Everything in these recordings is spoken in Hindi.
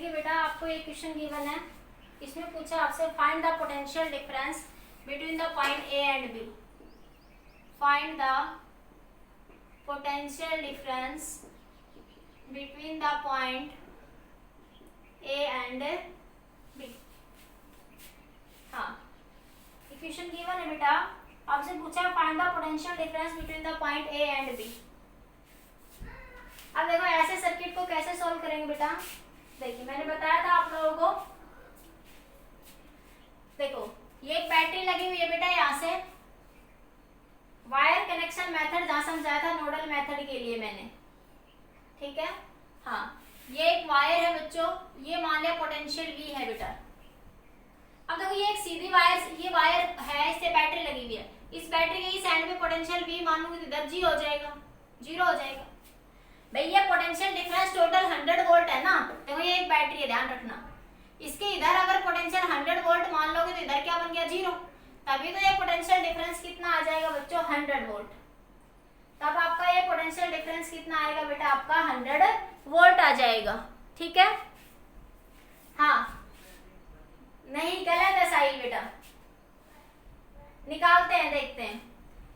देखिए बेटा, आपको एक क्वेश्चन गिवन है, इसमें पूछा आपसे find the potential difference between the point A and B. Find the potential difference between the point A and B. हाँ, क्वेश्चन गिवन है बेटा, आपसे पूछा find the potential difference between the point A and B. अब देखो ऐसे सर्किट को कैसे सॉल्व करेंगे बेटा। देखिए मैंने बताया था आप लोगों को, देखो ये एक बैटरी लगी हुई है बेटा, यहाँ से वायर कनेक्शन मेथड जहाँ समझाया था नोडल मेथड के लिए मैंने, ठीक है। हाँ, ये एक वायर है बच्चों, ये मान लिया पोटेंशियल V है बेटा। अब देखो ये एक सीधी वायर, ये वायर है, इससे बैटरी लगी हुई है, इस बैटरी के इस एंड पे पोटेंशियल V मान लूंगी तो इधर जीरो हो जाएगा, जीरो हो जाएगा। भैया पोटेंशियल डिफरेंस टोटल 100 वोल्ट है ना, देखो ये एक बैटरी है, ध्यान रखना। इसके इधर अगर पोटेंशियल 100 वोल्ट मान लोगे तो इधर क्या बन गया, जीरो। तभी तो ये पोटेंशियल डिफरेंस कितना आ जाएगा बच्चों, 100 वोल्ट। तब आपका ये पोटेंशियल डिफरेंस कितना आएगा बेटा, आपका 100 वोल्ट आ जाएगा, ठीक है। हाँ, नहीं गलत है साहिल बेटा, निकालते हैं, देखते हैं,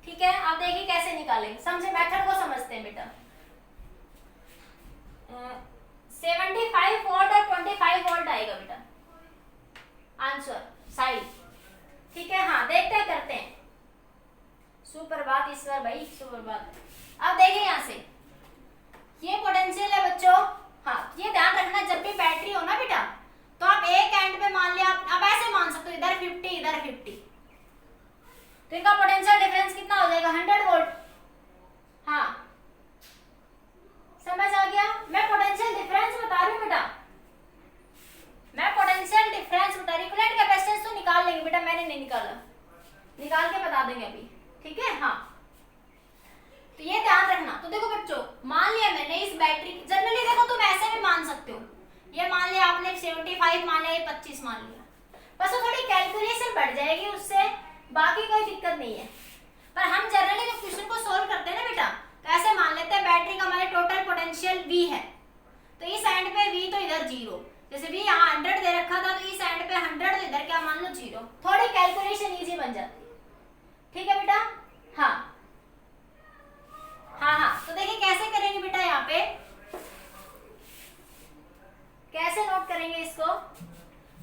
ठीक है। आप देखिए कैसे निकालेंगे, समझे, मेथड को समझते हैं बेटा। 75 वोल्ट और 25 वोल्ट आएगा बेटा आंसर साइड, ठीक है। हाँ देखते हैं, करते हैं। सुप्रभात ईश्वर भाई, सुप्रभात। अब देखिए यहाँ से ये पोटेंशियल है बच्चों। हाँ, ये ध्यान रखना, जब भी बैटरी हो ना बेटा तो आप एक एंड पे मान लिया, आप ऐसे मान सकते हो, इधर 50 इधर 50, तो इनका पोटेंशियल डिफरेंस कितना हो जाएगा, 100 वोल्ट। हाँ समझ आ गया, मैं पोटेंशियल डिफरेंस बता रही हूँ बेटा, मैं पोटेंशियल डिफरेंस बता रही हूँ। इक्विवेलेंट कैपेसिटेंस तो निकाल लेंगे बेटा, मैंने नहीं निकाला, निकाल के बता देंगे अभी, ठीक है। हाँ तो ये ध्यान रखना। तो देखो बच्चों, मान लिया मैंने इस बैटरी, जनरली देखो तुम ऐसे भी मान सकते हो, ये मान लिया आपने 75 मान लिया, ये 25 मान लिया, बस वो थोड़ी कैलकुलेशन बढ़ जाएगी उससे, बाकी कोई दिक्कत नहीं है। पर हम जनरली जब क्वेश्चन को सोल्व करते हैं ना बेटा, तो ऐसे मान लेते हैं बैटरी का हमारे टोटल पोटेंशियल V है, तो इस एंड पे V तो इधर जीरो, जैसे V यहाँ 100 दे रखा था तो इस एंड पे 100 तो इधर क्या मान लो जीरो, थोड़ी कैलकुलेशन इजी बन जाती है, ठीक है बेटा। हाँ हाँ हाँ, तो देखिए कैसे करेंगे बेटा, यहाँ पे कैसे नोट करेंगे इसको।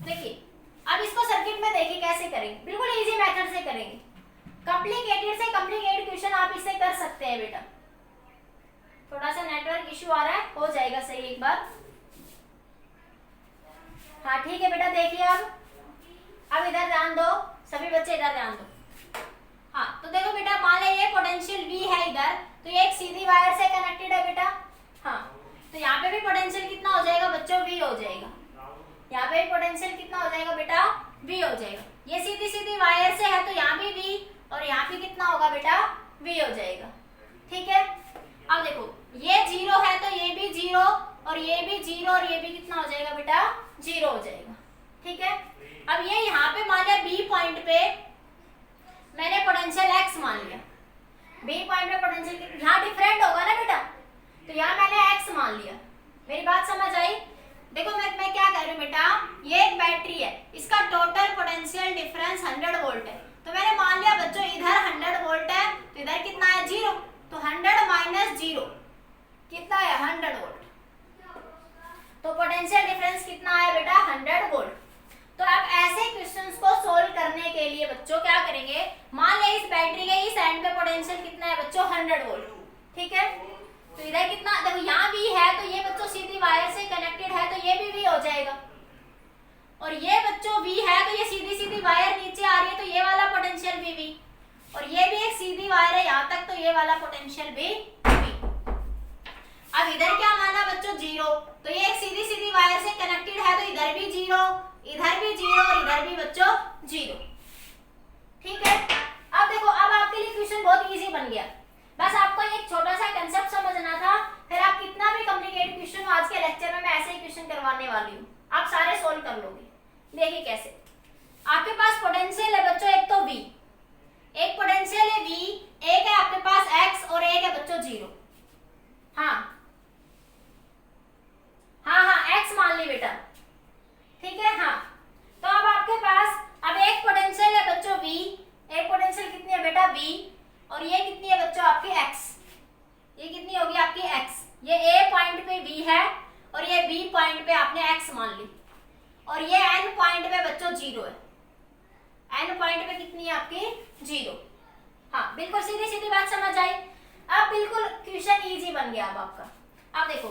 देखिए अब इसको सर्किट में देखिए कैसे करेंगे, बिल्कुल इजी मेथड से करेंगे। कॉम्प्लिकेटेड से कॉम्प्लिकेटेड क्वेश्चन आप इससे कर सकते हैं बेटा। थोड़ा सा नेटवर्क इशू आ रहा है, हो जाएगा सही एक बार। हाँ ठीक है बेटा, देखिए अब इधर ध्यान दो, सभी बच्चे इधर ध्यान दो। हाँ तो देखो बेटा, मान लिया ये पोटेंशियल V है इधर, तो ये एक सीधी वायर से कनेक्टेड है बेटा। हाँ तो यहाँ पे भी पोटेंशियल कितना हो जाएगा बच्चों, V हो जाएगा। यहाँ पे भी पोटेंशियल कितना हो जाएगा बेटा, V हो जाएगा। ये सीधी सीधी वायर से है तो यहाँ भी V, और यहाँ भी कितना होगा बेटा, V हो जाएगा, ठीक है। अब देखो ये जीरो है तो ये भी जीरो, और ये भी जीरो, और ये भी कितना हो जाएगा बेटा, जीरो हो जाएगा, ठीक है। अब ये यहाँ पे मान लिया B पॉइंट पे मैंने पोटेंशियल X मान लिया, B पॉइंट पे पोटेंशियल यहाँ डिफरेंट होगा ना बेटा, तो यहाँ मैंने X मान लिया। मेरी बात समझ आई। देखो मैं क्या कह रही हूँ बेटा, ये एक बैटरी है, इसका टोटल पोटेंशियल डिफरेंस 100 वोल्ट है, तो मैंने मान लिया बच्चों इधर 100 वोल्ट है तो इधर कितना है, जीरो, तो 100 माइनस जीरो कितना है, 100 वोल्ट। तो पोटेंशियल डिफरेंस कितना है बेटा, 100 वोल्ट। तो अब ऐसे क्वेश्चंस को सोल्व करने के लिए बच्चों क्या करेंगे, मान लिया इस बैटरी के इस एंड पे पोटेंशियल कितना है बच्चों, 100 वोल्ट, ठीक है। तो इधर कितना, देखो यहाँ V है तो ये बच्चों सीधी वायर से कनेक्टेड है तो ये भी V हो जाएगा, और ये बच्चों V है तो ये सीधी सीधी वायर नीचे आ रही है तो ये वाला पोटेंशियल भी V, और ये भी एक सीधी वायर है यहाँ तक तो ये वाला पोटेंशियल भी V। अब इधर क्या माना बच्चों, जीरो, तो ये एक सीधी सीधी वायर से कनेक्टेड है तो इधर भी जीरो, इधर भी जीरो, और इधर भी बच्चों जीरो, ठीक है। अब देखो, अब आपके लिए क्वेश्चन बहुत इजी बन गया, बस आपको एक छोटा सा कंसेप्ट समझना था, फिर आप कितना भी कॉम्प्लिकेटेड क्वेश्चन हो आज के लेक्चर में मैं ऐसे ही क्वेश्चन करवाने वाली हूँ, आप सारे सोल्व कर लोगे। देखिए कैसे, आपके पास पोटेंशियल है बच्चों एक तो V, एक पोटेंशियल है V, एक है आपके पास X और एक है बच्चों जीरो। हाँ हाँ हाँ, X मान ली बेटा, है और ये B पॉइंट पे आपने x मान ली और ये n पॉइंट पे बच्चों 0 है। n पॉइंट पे कितनी है आपकी 0। हाँ बिल्कुल सीधी सीधी बात समझ आई। अब बिल्कुल क्वेश्चन इजी बन गया अब आपका। अब देखो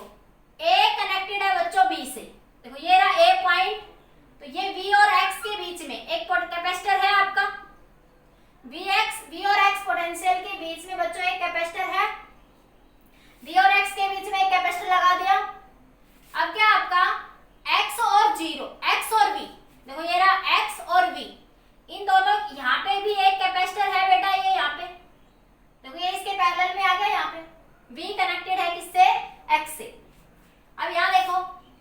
A कनेक्टेड है बच्चों B से, देखो ये रहा A पॉइंट, तो ये V और X के बीच में एक कैपेसिटर है आपका। V और X पोटेंशियल के बीच में बच्चों एक कैपेसिटर है। V और X के बीच में एक कैपेसिटर लगा दिया। अब क्या आपका X और V, देखो ये रहा X और V, इन दोनों यहाँ पे भी एक कैपेसिटर है बेटा, ये यहाँ पे देखो ये इसके पैरेलल में आ गया। यहाँ पे V कनेक्टेड है किससे, X से। अब यहाँ देखो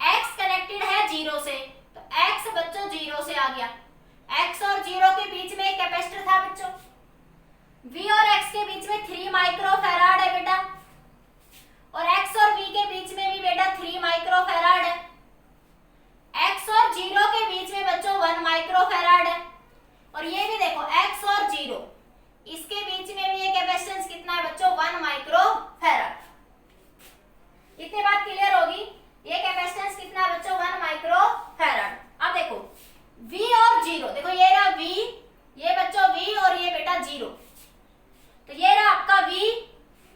X कनेक्टेड है 0 से, तो X बच्चों 0 से आ गया। X और 0 के बीच में एक कैपेसिटर था बच्चों। V और X के बीच में 3 माइक्रोफैराड है बेटा, और X और V के बीच में भी बेटा 3 माइक्रोफैराड है। X और 0 के बीच में बच्चों 1 माइक्रोफैराड है, और ये भी देखो X और 0 इसके बीच में भी ये कैपेसिटेंस कितना है बच्चों, 1 माइक्रोफैराड। इतनी बात क्लियर होगी। ये कैपेसिटेंस कितना है बच्चों, 1 माइक्रोफैराड। अब देखो V और 0, देखो ये रहा V, ये बच्चों V और ये बेटा 0, तो ये रहा आपका V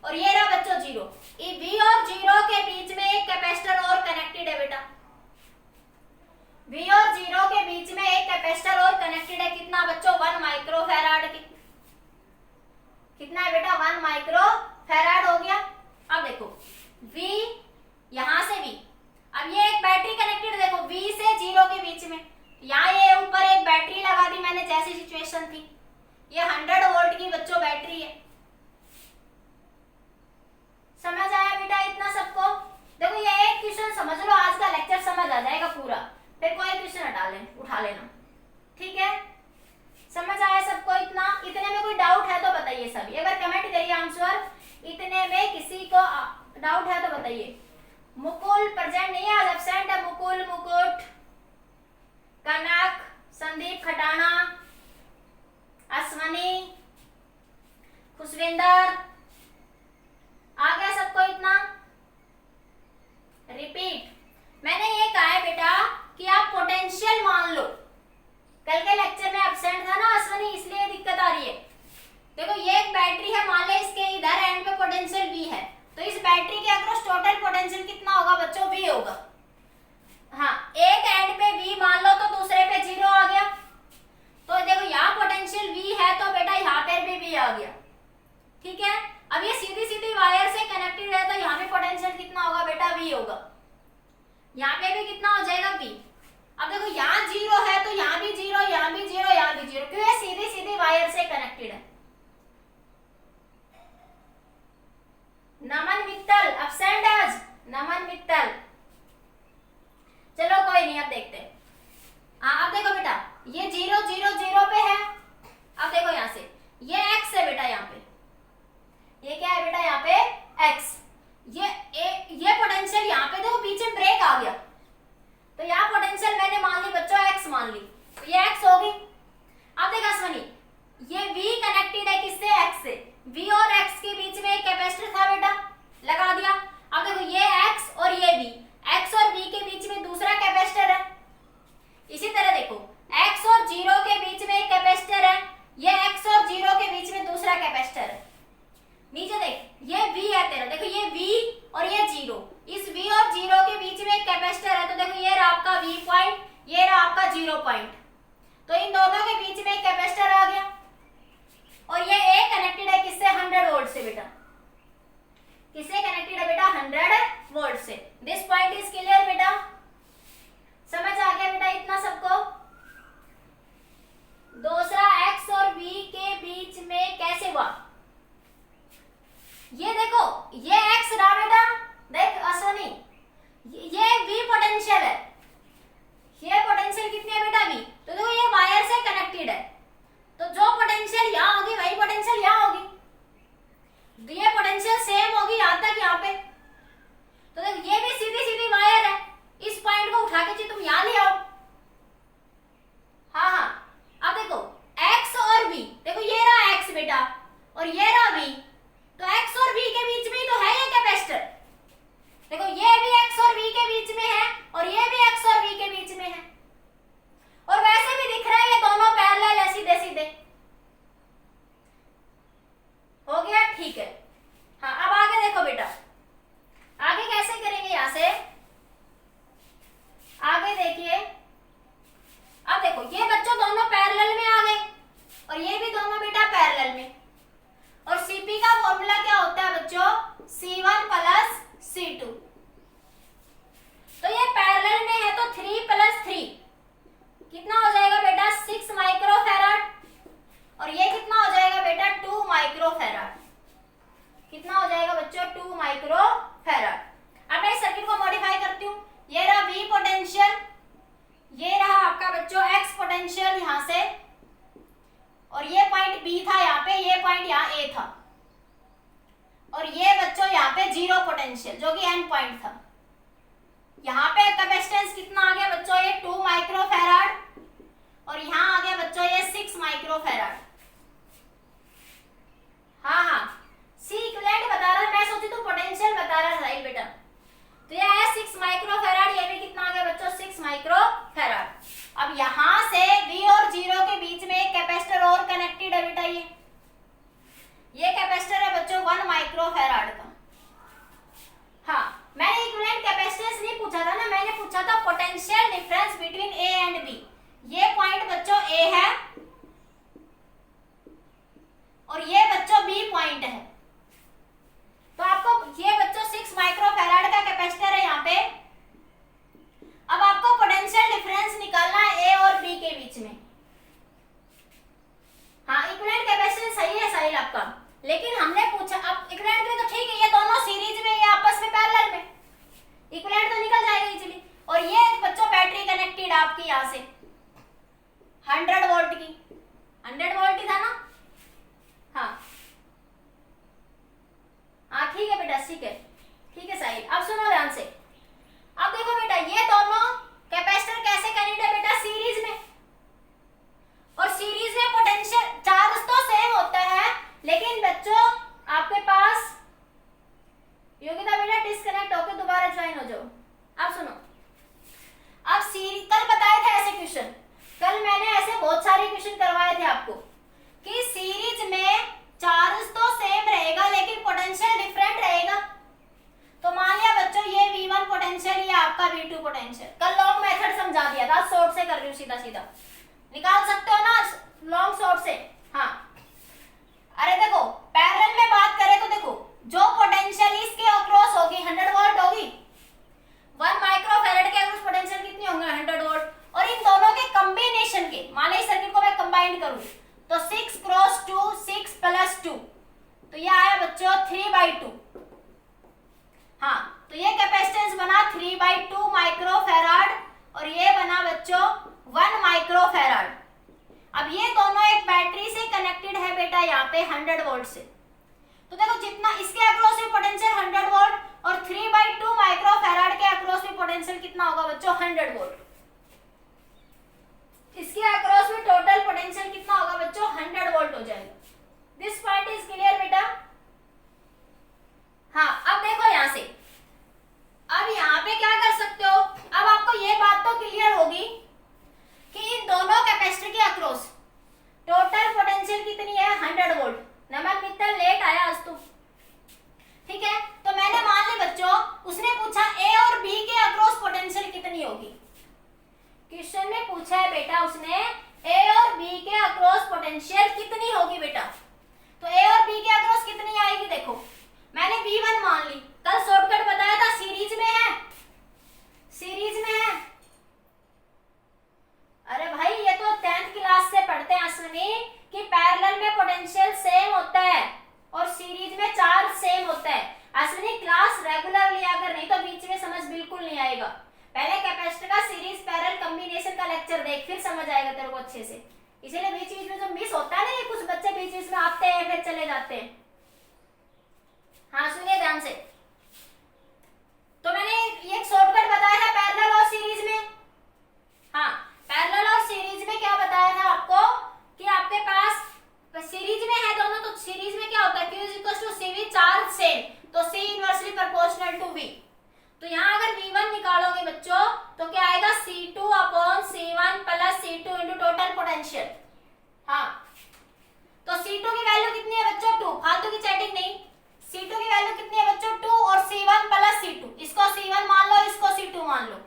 और ये रहा बच्चों 0। ये V और 0 के बीच में एक कैपेसिटर और कनेक्टेड है बेटा। V और 0 के बीच में एक कैपेसिटर और कनेक्टेड है, कितना बच्चों, 1 माइक्रोफैराड की। कितना है बेटा, 1 माइक्रोफैराड हो गया। अब देखो V यहां से भी, अब ये एक बैटरी कनेक्टेड, देखो V से 0 के बीच में, यहाँ ये ऊपर एक बैटरी लगा दी मैंने, जैसी सिचुएशन थी। ये 100 वोल्ट की बच्चों बैटरी है। समझ आया बेटा इतना सबको? देखो ये एक क्वेश्चन समझ लो, आज का लेक्चर समझ आ जाएगा पूरा, फिर कोई क्वेश्चन उठा लेना, ठीक है? समझ आया सबको इतना? इतने में कोई डाउट है तो बताइए सभी, अगर कमेंट करिए आंसर, इतने में किसी को डाउट है तो बताइए। मुकुल प्रेजेंट नहीं है, आज एब्सेंट है। मुकुल, मुकुट, कनक, संदीप खटाना, अश्वनी, खुशविंदर, आ गया सबको इतना? रिपीट, मैंने ये कहा है बेटा कि आप पोटेंशियल मान लो। कल के लेक्चर में एब्सेंट था ना अश्वनी, इसलिए दिक्कत आ रही है। देखो ये एक बैटरी है, मान ले इसके इधर एंड पे पोटेंशियल V है, तो इस बैटरी के अक्रॉस टोटल पोटेंशियल कितना होगा बच्चों, V होगा। हाँ, एक एंड पे V मान लो तो दूसरे पे 0 आ गया, तो देखो यहाँ पोटेंशियल V है तो बेटा यहाँ पे भी V आ गया, ठीक है? अब ये सीधी सीधी वायर से कनेक्टेड है, तो यहाँ पे पोटेंशियल कितना होगा बेटा, V होगा। यहाँ पे भी कितना हो जाएगा, V। अब देखो यहाँ 0 है तो यहाँ भी 0, यहाँ भी 0, यहाँ भी 0, क्यों? ये सीधी सीधी वायर से कनेक्टेड है। नमन मित्तल एब्सेंट आज, नमन मित्तल। चलो कोई नहीं, अब देखते हैं। हाँ अब देखो बेटा, ये 0 0 0 पे है। अब देखो यहाँ से ये x है बेटा, यहाँ पे ये क्या है बेटा, यहाँ पे x। ये पोटेंशियल यहाँ पे देखो पीछे ब्रेक आ गया, तो यहाँ पोटेंशियल मैंने मान ली बच्चों x मान ली, तो ये x होगी। अब देखो अश्वनी, ये V कनेक्टेड है किससे, x से। V और x के बीच में एक कैपेसिटर था बेटा, लगा दिया। अब देखो ये x और ये V, x और V के बीच में दूसरा कैपेसिटर है। इसी तरह देखो x और 0 के बीच में एक कैपेसिटर है, ये x और 0 के बीच में दूसरा कैपेसिटर है। नीचे देख, ये V है तेरा, देखो ये V और ये 0, इस V और 0 के बीच में एक कैपेसिटर है, तो देखो ये रहा आपका V पॉइंट, ये रहा आपका 0 पॉइंट, तो इन दोनों के बीच में एक कैपेसिटर आ गया। और ये A कनेक्टेड है किससे, 100 वोल्ट से बेटा। किससे कनेक्टेड है बेटा, 100 वोल्ट से। दिस पॉइंट इज क्लियर बेटा, समझ आ गया बेटा इतना सबको? दूसरा x और V के बीच में कैसे हुआ, ये देखो ये x रहा बेटा, देख अश्वनी, ये V पोटेंशियल है, ये पोटेंशियल कितनी है बेटा, V। तो देखो ये वायर से कनेक्टेड है, तो जो पोटेंशियल यहाँ होगी वही पोटेंशियल यहाँ होगी, ये पोटेंशियल सेम होगी यहाँ तक यहाँ पे। तो देखो ये भी सीधी सीधी पोटेंशियल यहां से, और ये पॉइंट बी था यहाँ पे, ये पॉइंट यहाँ ए था, और ये बच्चों यहाँ पे जीरो पोटेंशियल जो कि एंड पॉइंट था। यहाँ पे कैपेसिटेंस कितना आ गया बच्चों, ये 2 माइक्रोफैराड, और यहाँ आ गया बच्चों ये 6 माइक्रोफैराड। हाँ, सी इक्विवेलेंट बता रहा, मैं सोची तो पोटेंशियल बता रहा था बेटा। तो ये आया 6 माइक्रोफैराड, ये भी कितना आ गया बच्चों, 6 माइक्रोफैराड। अब यहाँ से V और 0 के बीच में एक कैपेसिटर और कनेक्टेड है बेटा, ये कैपेसिटर है बच्चों 1 माइक्रोफैराड का। हाँ, मैंने इक्विवेलेंट कैपेसिटेंस नहीं पूछा था ना, मैंने पूछा था potential difference between A and B। ये पॉइंट बच्चों A है और ये बच्चों B पॉइंट है। तो आपको ये बच्चों 6 माइक्रोफैराड का कैपेसिटर है यहाँ पे। अब आपको पोटेंशियल डिफरेंस निकालना है A और B के बीच में। हाँ, इक्विवेलेंट कैपेसिटेंस सही है साहिल आपका, लेकिन हमने पूछा, अब इक्विवेलेंट में तो ठीक है, ये दोनों सीरीज में, ये आपस में पैरेलल में, इक्विवेलेंट तो निकल जाएगा इजीली। और ये बच्चों बैटरी कनेक्टेड आपकी यहाँ से 100 वोल्ट की, 100 वोल्ट की था ना। हाँ ठीक है बेटा, ठीक है साहिल। अब सुनो ध्यान से, अब देखो बेटा, ये दोनों कैपेसिटर कैसे कनेक्ट है बेटा, सीरीज में। और सीरीज में पोटेंशियल चार्ज तो सेम होता है, लेकिन बच्चों आपके पास योगिता बेटा डिस्कनेक्ट होकर दोबारा ज्वाइन हो जाओ। अब सुनो, अब कल बताए थे ऐसे क्वेश्चन, कल मैंने ऐसे बहुत सारे क्वेश्चन करवाए थे आपको कि सीरीज में चार्ज तो सेम रहेगा लेकिन पोटेंशियल डिफरेंट रहेगा। तो मान लिया बच्चों ये V1 पोटेंशियल, ये आपका V2 पोटेंशियल। कल लॉन्ग मेथड समझा दिया था, शॉर्ट से कर रही हूँ, सीधा सीधा निकाल सकते हो ना लॉन्ग शॉर्ट से। हाँ, अरे देखो पैरेलल में बात करें तो देखो, जो पोटेंशियल इसके अक्रॉस होगी 100 वोल्ट होगी, 1 माइक्रोफैराड के अक्रॉस पोटेंशियल कितनी होंगे, 100 वोल्ट। और इन दोनों के कॉम्बिनेशन के, मान लीजिए सर्किट को मैं कंबाइन करूं तो 6 क्रॉस 2, 6 प्लस 2, तो ये आया बच्चों 3/2। हाँ, तो ये कैपेसिटेंस बना 3/2 माइक्रोफैराड और ये बना बच्चों 1 माइक्रोफैराड। अब ये दोनों एक बैटरी से कनेक्टेड है बेटा यहाँ पे 100 वोल्ट से। तो देखो जितना इसके अक्रॉस भी पोटेंशियल 100 वोल्ट और 3/2 माइक्रोफैराड के अक्रॉस भी पोटेंशियल कितना होगा बच्चों, 100 वोल्ट। इसके अक्रॉस में टोटल पोटेंशियल कितना होगा बच्चों, 100 वोल्ट हो जाएगा। दिस पॉइंट इज क्लियर बेटा। हाँ, अब देखो यहां से, अब यहाँ पे क्या कर सकते हो, अब आपको ये बात तो क्लियर होगी कि इन दोनों कैपेसिटर के अक्रॉस टोटल पोटेंशियल कितनी है, 100 वोल्ट। नमक मित्तल लेट आया आज तो, ठीक है। तो मैंने मान ली बच्चों, उसने पूछा A और B के अक्रॉस पोटेंशियल कितनी होगी। क्वेश्चन में पूछा है बेटा उसने A और B के अक्रॉस पोटेंशियल कितनी होगी बेटा। तो A और B के अक्रॉस कितनी आएगी, देखो मैंने V1 मान ली, कल शॉर्टकट बताया था, सीरीज में है, सीरीज में है। अरे भाई ये तो 10th क्लास से पढ़ते हैं अश्विनी कि पैरेलल में पोटेंशियल सेम होता है और सीरीज में चार्ज सेम होता है। अश्विनी क्लास रेगुलर लिया कर, नहीं तो बीच में समझ बिल्कुल नहीं आएगा। पहले कैपेसिटर का सीरीज पैरेलल कॉम्बिनेशन का लेक्चर देख, फिर समझ आएगा तेरे को अच्छे से। इसीलिए बीच बीच में जो मिस होता है ना, ये कुछ बच्चे बीच बीच में आते हैं फिर चले जाते हैं। हाँ सुनिए ध्यान से, तो मैंने एक शॉर्टकट बताया था पैरेलल और सीरीज में। हाँ, पैरेलल और सीरीज में क्या बताया था आपको कि आपके पास सीरीज में है दोनों, तो सीरीज में क्या होता है, Q = CV, चार्ज सेम, तो C inversely proportional to V। तो यहाँ अगर V1 निकालोगे बच्चों तो क्या आएगा, C2/C1 + C2 × टोटल पोटेंशियल। हाँ, तो C2 की वैल्यू कितनी है बच्चों, 2, फालतू की चैटिंग नहीं। C2 की वैल्यू कितनी है बच्चों, 2 और C1 + C2, इसको C1 मान लो, इसको C2 मान लो।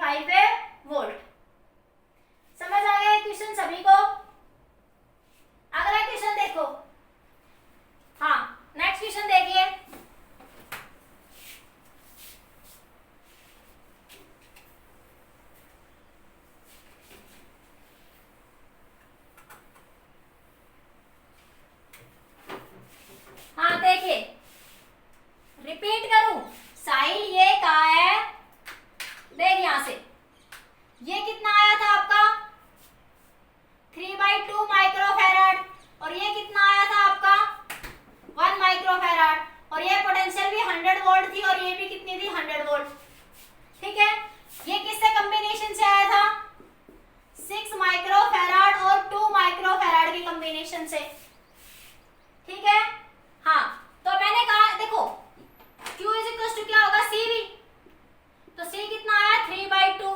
5 वोल्ट। समझ आ गया क्वेश्चन सभी को? अगला क्वेश्चन देखो। हाँ, नेक्स्ट क्वेश्चन देखिए। हाँ देखिए, रिपीट करूं, साहिल ये कहा है, देख यहां से ये कितना आया था आपका 3/2 माइक्रोफैराड, और ये कितना आया था आपका 1 माइक्रोफैराड, और ये पोटेंशियल भी 100 वोल्ट थी, और ये भी कितनी थी 100 वोल्ट। ठीक है, ये किससे कॉम्बिनेशन से आया था 6 माइक्रोफैराड और 2 माइक्रोफैराड के कॉम्बिनेशन से। ठीक है, हाँ तो मैंने कहा देखो Q = क्या होगा CV, तो C कितना आया 3/2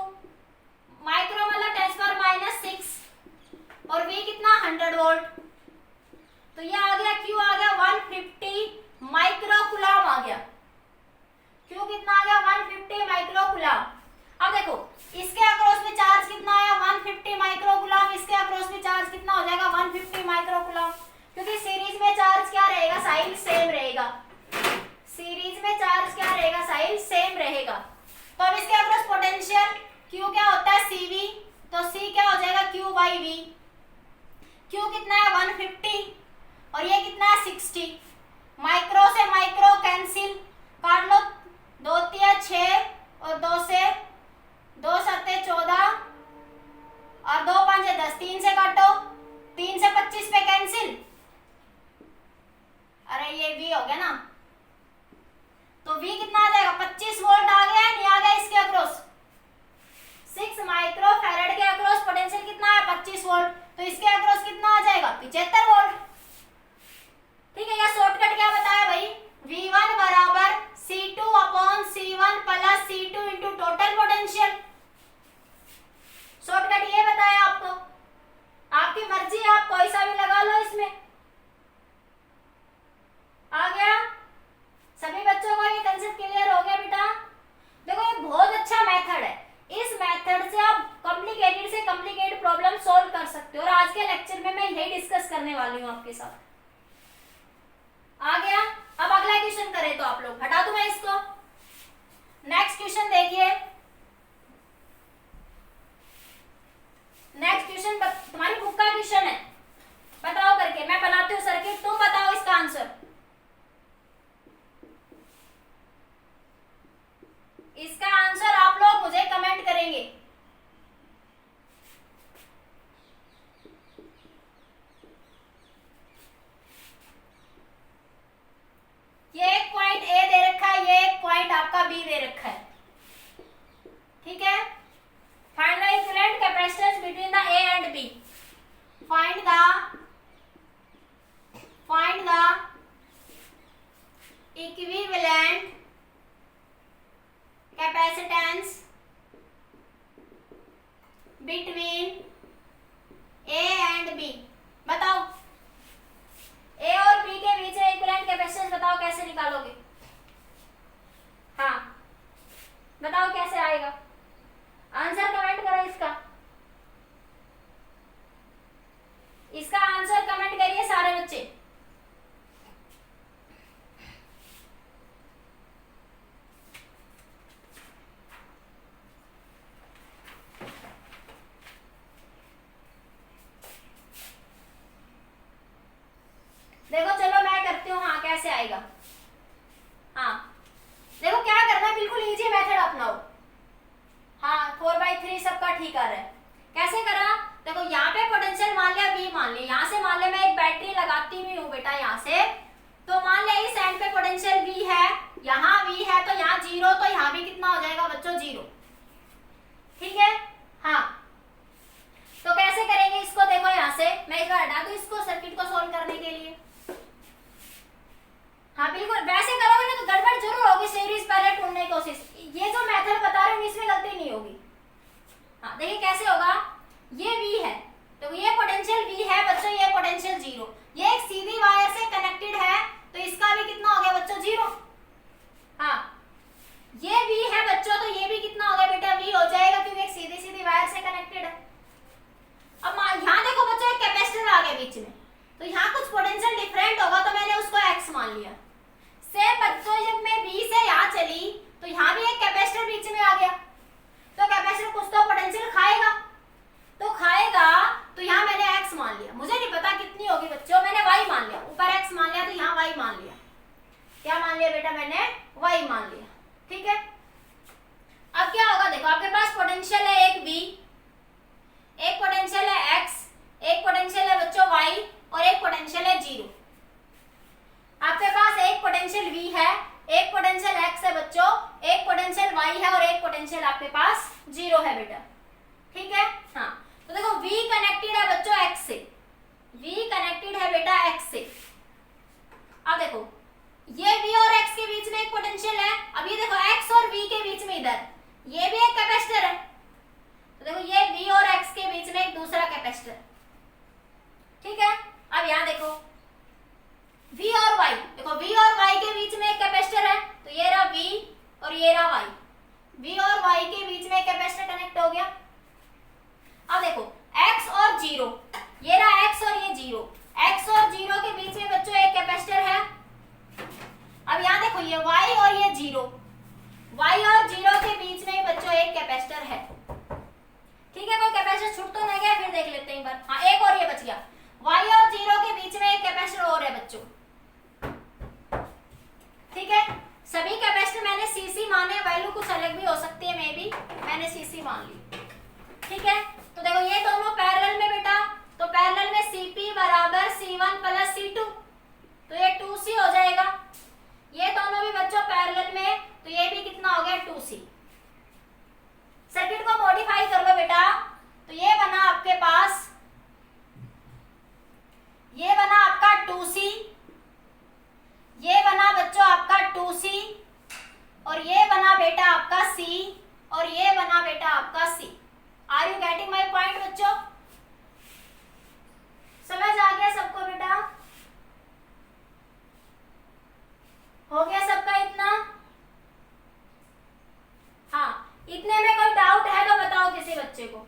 माइक्रो मतलब 10⁻⁻⁶, और V कितना 100 वोल्ट, तो ये आ गया Q आ गया 150 माइक्रोकूलम आ गया। Q कितना आ गया 150 माइक्रोकूलम। अब देखो इसके अक्रॉस में चार्ज कितना आया 150 माइक्रोकूलम, इसके अक्रॉस में चार्ज कितना हो जाएगा 150 माइक्रोकूलम, क्योंकि सीरीज में चार्ज क्या रहेगा साइल सेम रहेगा, सीरीज में चार्ज क्या रहेगा साइल सेम रहेगा। तो अब इसके अक्रॉस पोटेंशियल Q क्या होता है CV, तो C क्या हो जाएगा Q/V। Q कितना है 150 और ये कितना है 60, माइक्रो से माइक्रो कैंसिल, काट लो 2 × 6 और 2 से 2 × 14 और 2 × 5 = 10, 3 से काटो, 3 से 25 पे कैंसिल, अरे ये V हो गया ना, तो V कितना आ जाएगा 25 वोल्ट आ गया, नहीं आ गया इसके अक्रॉस 6 माइक्रोफैराड के अक्रॉस पोटेंशियल कितना है 25 वोल्ट, तो इसके अक्रॉस कितना आ जाएगा 75 वोल्ट। ठीक है, या शॉर्टकट क्या बताया भाई V1 = C2/C1 + C2 × total potential, shortcut ये बताया आपको, आपकी मर्जी है आप कोई सा भी लगा लो इसमें। आ गया सभी बच्चों को ये कंसेप्ट क्लियर हो गया बेटा? देखो ये बहुत अच्छा मेथड है, इस मेथड से आप कॉम्प्लिकेटेड से कॉम्प्लिकेटेड प्रॉब्लम सॉल्व कर सकते हो, और आज के लेक्चर में मैं यही डिस्कस करने वाली हूँ आपके साथ। आ गया? अब अगला क्वेश्चन करें तो आप लोग, हटा दूं मैं इसको। नेक्स्ट क्वेश्चन देखिए, नेक्स्ट क्वेश्चन तुम्हारी बुक का क्वेश्चन है, बताओ करके, मैं बनाती हूँ सर्किट, तुम बताओ इसका आंसर। इसका आंसर आप लोग मुझे कमेंट करेंगे। ये एक पॉइंट ए दे रखा है, ये एक पॉइंट आपका बी दे रखा है। ठीक है, find the equivalent capacitance between the A and B, find the equivalent capacitance between A and B. बताओ ए और बी के बीच इक्विवेलेंट कैपेसिटेंस बताओ कैसे निकालोगे? हाँ बताओ कैसे आएगा, आंसर कमेंट करो इसका, इसका आंसर कमेंट करिए सारे बच्चे। देखो चलो मैं करती हूँ, हाँ कैसे आएगा। हाँ देखो क्या करना है, बिल्कुल इजी मेथड अपनाओ। हाँ 4/3 सबका ठीक आ रहा है, कैसे करा? देखो यहाँ पे पोटेंशियल मान लिया V, मान लिया यहाँ से, मान लिया मैं एक बैटरी लगाती हुई हूँ बेटा यहाँ से, तो मान लिया इस एंड पे पोटेंशियल V है, यहाँ V है, तो यहाँ 0, तो यहाँ भी कितना हो जाएगा बच्चों 0। ठीक है, हाँ तो कैसे करेंगे इसको? देखो यहाँ से मैं एक बार हटा दूं इसको सर्किट को सोल्व करने के लिए। हाँ बिल्कुल वैसे करोगे ना तो गड़बड़ जरूर होगी, सीरीज पहले ढूंढने की कोशिश, ये जो मेथड बता रहे हैं इसमें गलती नहीं होगी। हाँ देखिए कैसे होगा, ये V है तो ये पोटेंशियल V है बच्चों, ये पोटेंशियल 0, ये एक सीधी वायर से कनेक्टेड है, तो इसका भी कितना हो गया बच्चों 0। हाँ ये V है बच्चों, तो ये भी कितना हो गया बेटा V हो जाएगा, पोटेंशियल है। अब ये देखो x और v के बीच में इधर ये भी एक कैपेसिटर है, तो देखो ये v और x के बीच में एक दूसरा कैपेसिटर, ठीक है। अब यहाँ देखो v और y, देखो v और y के बीच में एक कैपेसिटर है, तो ये रहा v और ये रहा y, v और y के बीच में एक कैपेसिटर कनेक्ट हो गया। अब देखो x और 0, ये रहा x और ये 0, x और 0 के बीच में बच्चों एक कैपेसिटर है। अब यहाँ देखो ये y और ये 0, y और 0 के बीच में बच्चों एक कैपेसिटर है, ठीक है। कोई कैपेसिटर छूट तो नहीं गया, फिर देख लेते हैं एक बार। हाँ एक और ये बच गया, y और 0 के बीच में एक कैपेसिटर और है बच्चों, ठीक है। सभी कैपेसिटर मैंने cc माने, वैल्यू कुछ अलग भी हो सकती है, मे बी मैंने cc मान ली, ठीक है। तो देखो ये दोनों पैरेलल में बेटा, तो पैरेलल में cp बराबर c1 प्लस c2, तो ये 2c हो जाएगा। ये दोनों भी बच्चों पैरेलल में, तो ये भी कितना हो गया 2c। सर्किट को मॉडिफाई कर लो बेटा, तो ये बना आपके पास, ये बना आपका 2c, ये बना बच्चों आपका 2c, और ये बना बेटा आपका c, और ये बना बेटा आपका c। Are you getting my point बच्चों? समझ आ गया सबको बेटा? हो गया सबका इतना? हाँ, इतने में कोई डाउट है तो बताओ किसी बच्चे को।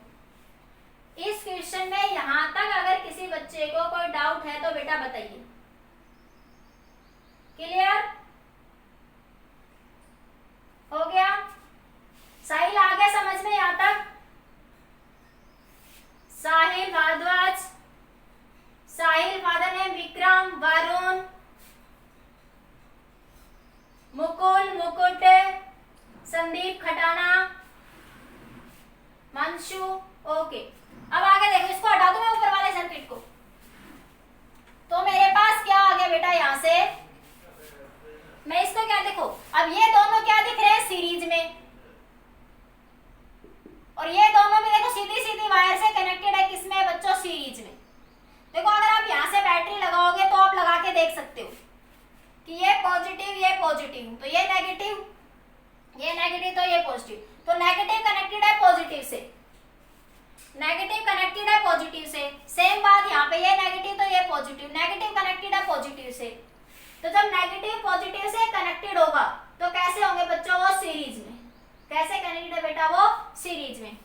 इस क्वेश्चन में यहां तक अगर किसी बच्चे को कोई डाउट है तो बेटा बताइए। क्लियर हो गया? साहिल आ गया समझ में यहां तक? साहिल भारद्वाज, साहिल फादर नेम विक्रम, वरुण, मुकुल, मुकुट, संदीप खटाना, मंशु, ओके। अब आगे देखो, इसको हटा दो मैं ऊपर वाले सर्किट को, तो मेरे पास क्या आ गया बेटा यहां से, मैं इसको क्या देखो, अब ये दोनों क्या दिख रहे हैं सीरीज में, और ये दोनों भी देखो सीधी सीधी वायर से कनेक्टेड है, किसमें बच्चों सीरीज में। देखो अगर आप यहां से बैटरी लगाओगे तो आप लगा के देख सकते हो कि ये पॉजिटिव, तो ये नेगेटिव, ये नेगेटिव, तो ये पॉजिटिव, तो नेगेटिव कनेक्टेड है पॉजिटिव से, नेगेटिव कनेक्टेड है पॉजिटिव से। सेम बात यहाँ पे, ये नेगेटिव तो ये पॉजिटिव, नेगेटिव कनेक्टेड है पॉजिटिव से। तो जब नेगेटिव पॉजिटिव से कनेक्टेड होगा तो कैसे होंगे बच्चों वो सीरीज में, कैसे कनेक्टेड है बेटा वो सीरीज में।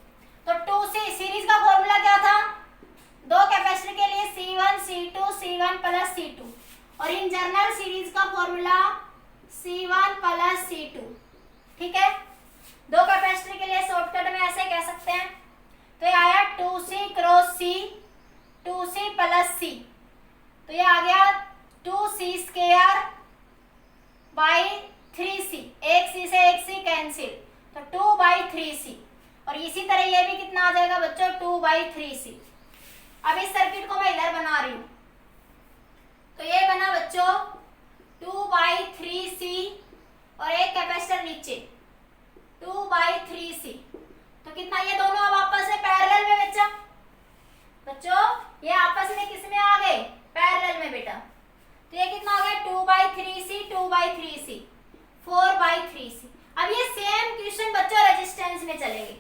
तो 2c सीरीज का फॉर्मूला क्या था, दो कैपेसिटर के लिए C1 C2 C1 plus C2, और इन जनरल सीरीज का फॉर्मूला C1 प्लस C2, ठीक है। दो कैपेसिटर के लिए शॉर्टकट में ऐसे कह सकते हैं, तो ये आया 2c cross c, 2c plus c, तो ये आ गया 2c स्क्वायर बाई 3c, एक c से एक c कैंसिल, तो 2/3c, और इसी तरह ये भी कितना आ जाएगा बच्चों 2/3c। अब इस सर्किट को मैं इधर बना रही हूं, तो ये बना बच्चों 2/3c, और एक कैपेसिटर नीचे 2/3c, तो कितना, ये दोनों अब आपस में पैरेलल में बच्चों ये आपस में किस में आ गए, पैरेलल में बेटा। तो ये कितना हो गया 2/3c 2/3c 4/3c। अब ये सेम क्वेश्चन बच्चों रेजिस्टेंस में चलेंगे,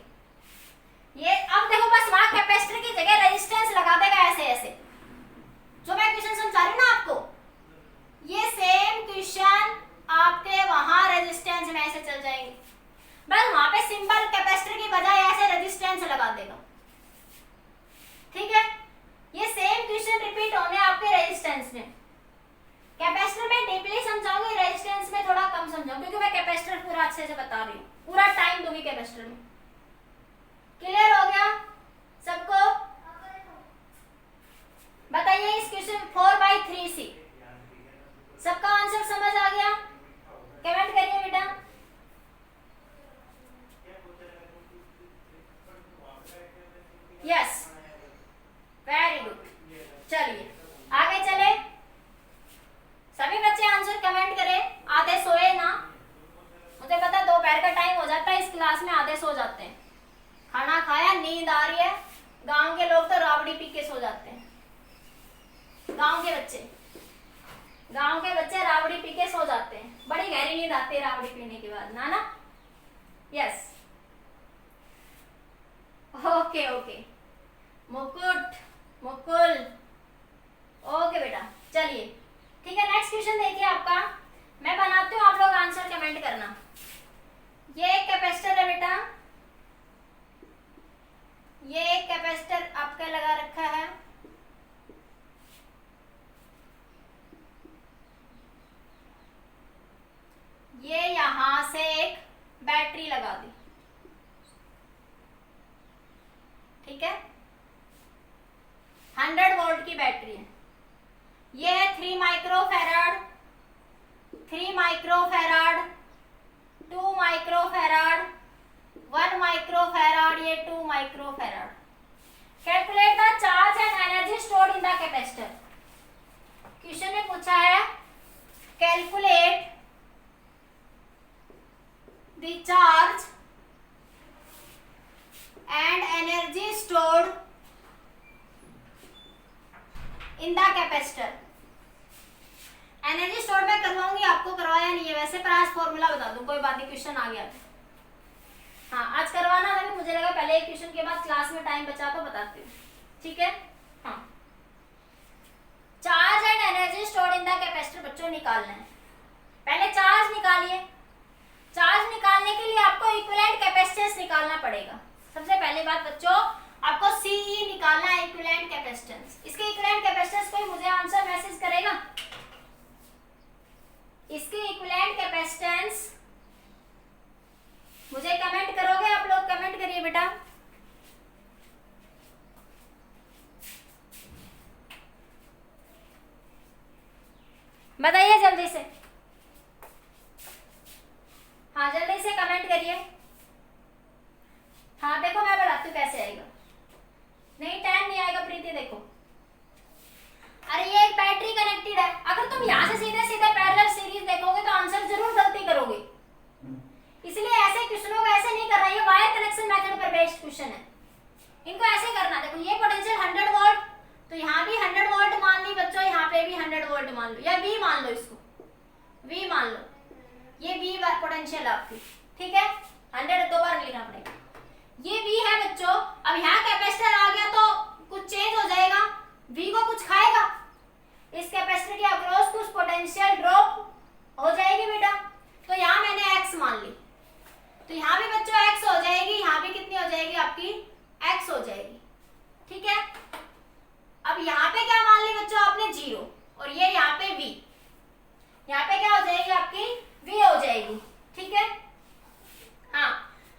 ये अब देखो बस वहां कैपेसिटर की जगह रेजिस्टेंस लगा देगा ऐसे ऐसे, जो मैं क्वेश्चन समझा रही हूँ ना आपको, ये सेम क्वेश्चन आपके वहां रेजिस्टेंस में ऐसे चल जाएंगे, बस वहां पे सिंपल कैपेसिटर की बजाय ऐसे रेजिस्टेंस लगा देगा, ठीक है। ये सेम क्वेश्चन रिपीट होने आपके रेजिस्टेंस में, कैपेसिटर में डीपली समझाऊंगी, रेजिस्टेंस में थोड़ा कम समझाऊंगी, क्योंकि मैं कैपेसिटर पूरा अच्छे से बता रही हूँ, पूरा टाइम दूंगी कैपेसिटर में। क्लियर हो गया सबको? बताइए इस क्वेश्चन 4/3c सबका आंसर समझ आ गया? कमेंट करिए बेटा। Yes, very good. चलिए आगे चले, सभी बच्चे आंसर कमेंट करें, आधे सोए ना, मुझे पता दोपहर का टाइम हो जाता है, इस क्लास में आधे सो जाते हैं, खाना खाया नींद आ रही है, गांव के लोग तो राबड़ी पी के सो जाते हैं, गांव के बच्चे राबड़ी पी के सो जाते हैं। बड़ी गहरी नींद आती है राबड़ी पीने के बाद ना। यस, ओके ओके मुकुट मुकुल, ओके बेटा चलिए ठीक है। नेक्स्ट क्वेश्चन देखिए आपका, मैं बनाती हूँ, आप लोग आंसर कमेंट करना। ये एक कैपेसिटर है बेटा, ये एक कैपेसिटर आपका लगा रखा है, ये यहां से एक बैटरी लगा दी, ठीक है, 100 वोल्ट की बैटरी है। ये है 3 माइक्रोफैराड, 3 माइक्रोफैराड, 2 माइक्रोफैराड, 1 माइक्रोफैराड, ये 2 microfarad. Calculate the charge and energy stored in the capacitor. Question में पूछा है calculate the charge and energy stored in the capacitor. Energy store मैं करवाऊंगी, आपको करवाया नहीं है वैसे, पर आज फॉर्मूला बता दूं, कोई बात नहीं, क्वेश्चन आ गया तो। हाँ आज करवाना था, मुझे लगा पहले एक क्वेश्चन के बाद क्लास में टाइम बचा तो बताती हूँ, ठीक है। हाँ charge and energy stored in the capacitor बच्चों निकालना है। पहले चार्ज निकालिए, चार्ज निकालने के लिए आपको इक्विवेलेंट कैपेसिटेंस निकालना पड़ेगा। सबसे पहली बात बच्चों आपको सीई निकालना है, इक्विवेलेंट कैपेसिटेंस। इसके इक्विवेलेंट कैपेसिटेंस कोई मुझे आंसर मैसेज करेगा? इसके इक्विवेलेंट कैपेसिटेंस मुझे कमेंट करोगे आप लोग? कमेंट करिए बेटा। बताइए जल्दी से, हाँ जल्दी से कमेंट करिए। हाँ देखो मैं बताती हूँ कैसे आएगा। नहीं 10 नहीं आएगा प्रीति, देखो अरे ये एक बैटरी कनेक्टेड है, अगर तुम यहाँ से सीधे सीधे पैरेलल सीरीज देखोगे तो आंसर जरूर गलती करोगे, इसलिए ऐसे क्वेश्चनों को ऐसे नहीं करना। ये वायर कनेक्शन मेथड पर बेस्ड क्वेश्चन है, इनको ऐसे करना। देखो ये पोटेंशियल 100 वोल्ट, तो यहाँ भी 100 वोल्ट मान ली बच्चों, यहाँ पे भी 100 वोल्ट मान लो, या V मान लो, इसको V मान लो, ये V पोटेंशियल आपकी, ठीक है। 100 दो बार लिखना पड़ेगा, ये V है बच्चों। अब यहाँ कैपेसिटर आ गया तो कुछ चेंज हो जाएगा, V को कुछ खाएगा, इस कैपेसिटर के अक्रॉस कुछ पोटेंशियल ड्रॉप हो जाएगी बेटा। तो यहाँ मैंने X मान ली, तो यहाँ भी बच्चों X हो जाएगी, यहाँ भी कितनी हो जाएगी आपकी X हो जाएगी, ठीक है। अब यहाँ पे क्या मान ली बच्चों आपने 0, और ये यहाँ पे V, यहाँ पे क्या हो जाएगी आपकी V हो जाएगी, ठीक है। हाँ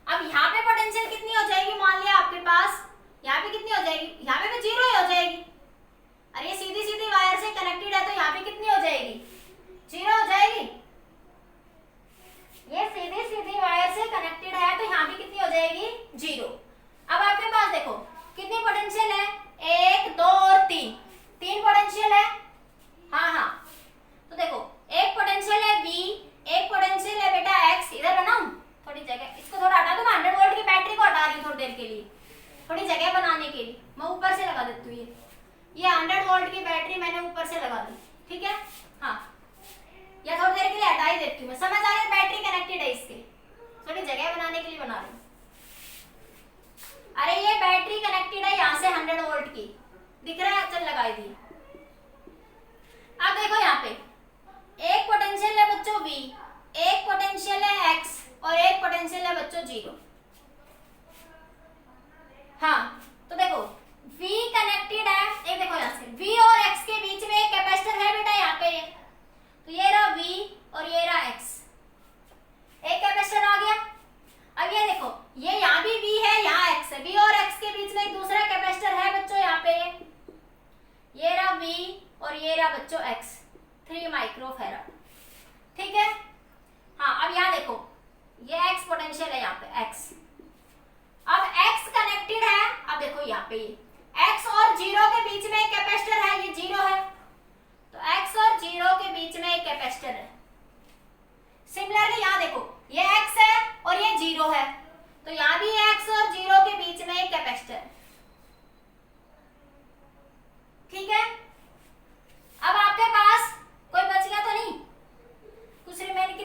अब यहाँ पे पोटेंशियल कितनी हो जाएगी, मान लिया आपके पास, यहाँ पे कितनी हो जाएगी, यहाँ पे भी 0 ही हो जाएगी। अरे ये सीधी सीधी वायर से कनेक्टेड है, तो यहाँ पे कितनी हो जाएगी, 0 हो जाएगी। ये सीधी सीधी वायर से कनेक्टेड है, तो यहाँ भी कितनी हो जाएगी 0। अब आपके पास देखो कितनी पोटेंशियल है, 1 2 और 3, 3 पोटेंशियल है। हाँ हाँ तो देखो एक पोटेंशियल है V, एक पोटेंशियल है बेटा X। इधर बनाऊं थोड़ी जगह, इसको थोड़ा हटा दो, मैं 100 वोल्ट की बैटरी को हटा रही हूँ थोड़ी देर के लिए, थोड़ी जगह बनाने के लिए। मैं ऊपर से लगा देती हूँ, ये 100 वोल्ट की बैटरी मैंने ऊपर से लगा दी, ठीक है। हाँ या थोड़ी देर के लिए हटा ही देती हूँ मैं, समझ आ गया बैटरी कनेक्टेड है, इसके थोड़ी जगह बनाने के लिए बना रही हूँ। अरे ये बैटरी कनेक्टेड है यहाँ से 100 वोल्ट की, दिख रहा है, चल लगाई दी। अब देखो यहाँ पे एक पोटेंशियल है बच्चों V, एक पोटेंशियल है X, और एक पोटेंशियल है बच्चों 0। हाँ तो देखो V कनेक्टेड है, एक देखो यहाँ से V और X के बीच में एक कैपेसिटर है बेटा यहाँ पे, तो ये रहा V और ये रहा X, एक कैपेसिटर आ गया। अब ये देखो ये यहाँ भी V है, यहाँ X है, V और X के बीच में एक दूसरा कैपेसिटर है बच्चों यहाँ पे, ये रहा V और ये रहा बच्चों X, 3 माइक्रोफैराड, ठीक है। हाँ अब यहाँ देखो ये X पोटेंशियल है यहाँ पे X, अब X कनेक्टेड है। अब देखो यहाँ पे ये X और 0 के बीच में एक कैपेसिटर है, ये 0 है, तो X और 0 के बीच में एक कैपेसिटर है। सिमिलरली यहाँ देखो ये X है और ये 0 है, तो यहाँ भी X और 0 के बीच में एक कैपेसिटर है, ठीक है। अब आपके पास कोई बच गया तो नहीं, कुछ रिमेन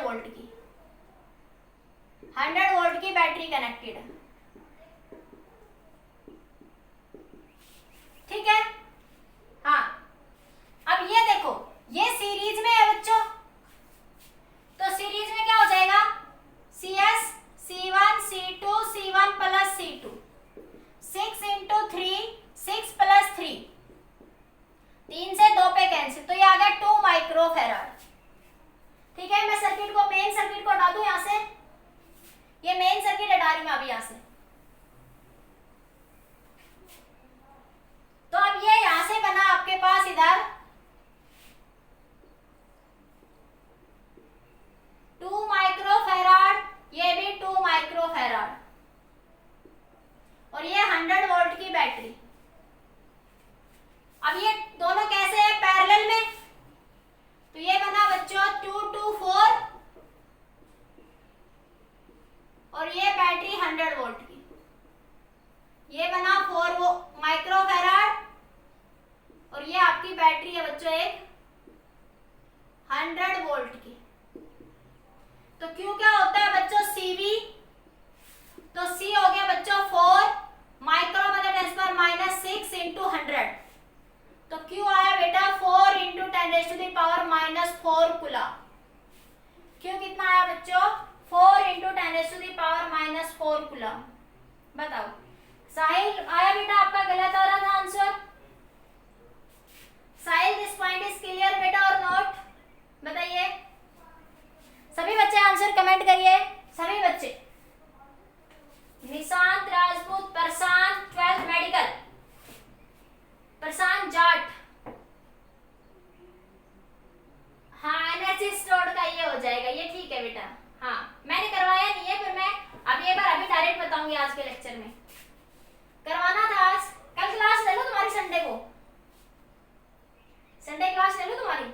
वोल्ट की, 100 वोल्ट की बैटरी कनेक्टेड है, ठीक है। हाँ, अब ये देखो, ये सीरीज में है बच्चों, तो सीरीज में क्या हो जाएगा, CS C1 C2 C1 plus C2, 6 into 3 6 plus 3, 3 से 2 पे कैंसिल, तो ये आ गया 2 माइक्रो फैराड, ठीक है। मैं सर्किट को, मेन सर्किट को हटा दूं यहां से, ये मेन सर्किट हटा रही हूं अभी यहां से, तो अब ये यहां से बना आपके पास इधर 2 माइक्रो फैराड, ये भी 2 माइक्रो फैराड, और ये 100 वोल्ट की बैटरी। अब ये दोनों कैसे है, पैरेलल में, तो ये बना बच्चों 2 2 4, और ये बैटरी 100 वोल्ट की, ये बना 4 माइक्रो फैराड, और ये आपकी बैटरी है बच्चों एक 100 वोल्ट की। तो Q क्या होता है बच्चों, CV, तो C हो गया बच्चों 4 माइक्रो मतलब 10⁻⁻6 इंटू 100, तो Q आया बेटा 4 इंटू 10⁻⁻4 कूलम। Q कितना आया बच्चों, 4 इंटू 10⁻⁻4 कूलम। बताओ साहिल, आया बेटा आपका गलत आ रहा था answer? Sahil, this point is clear बेटा और नॉट, बताइए सभी बच्चे, आंसर कमेंट करिए सभी बच्चे। निशांत राजपूत, प्रशांत 12th मेडिकल, प्रशांत जाट, हाँ एनर्जी स्टोर का ये हो जाएगा, ये ठीक है बेटा। हाँ मैंने करवाया नहीं है, फिर मैं अभी एक बार अभी डायरेक्ट बताऊंगी आज के लेक्चर में, करवाना था आज, कल क्लास ले लो तुम्हारी, संडे को संडे क्लास ले लो तुम्हारी।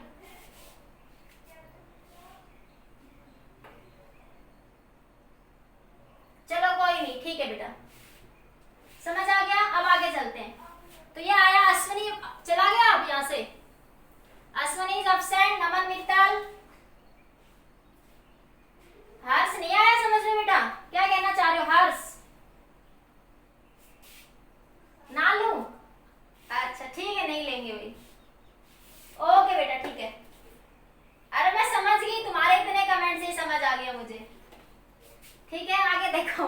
चलो कोई नहीं, ठीक है बेटा, समझ आ गया। अब आगे चलते हैं, तो ये आया अश्विनी, चला गया अब यहां से, अश्विनी इज एब्सेंट, नमन मित्तल, हर्ष नहीं आया समझ में बेटा, क्या कहना चाह रहे हो हर्ष, ना लूं? अच्छा ठीक है, नहीं लेंगे भाई, ओके बेटा ठीक है। अरे मैं समझ गई, तुम्हारे इतने कमेंट से समझ आ गया मुझे, ठीक है। आगे देखो,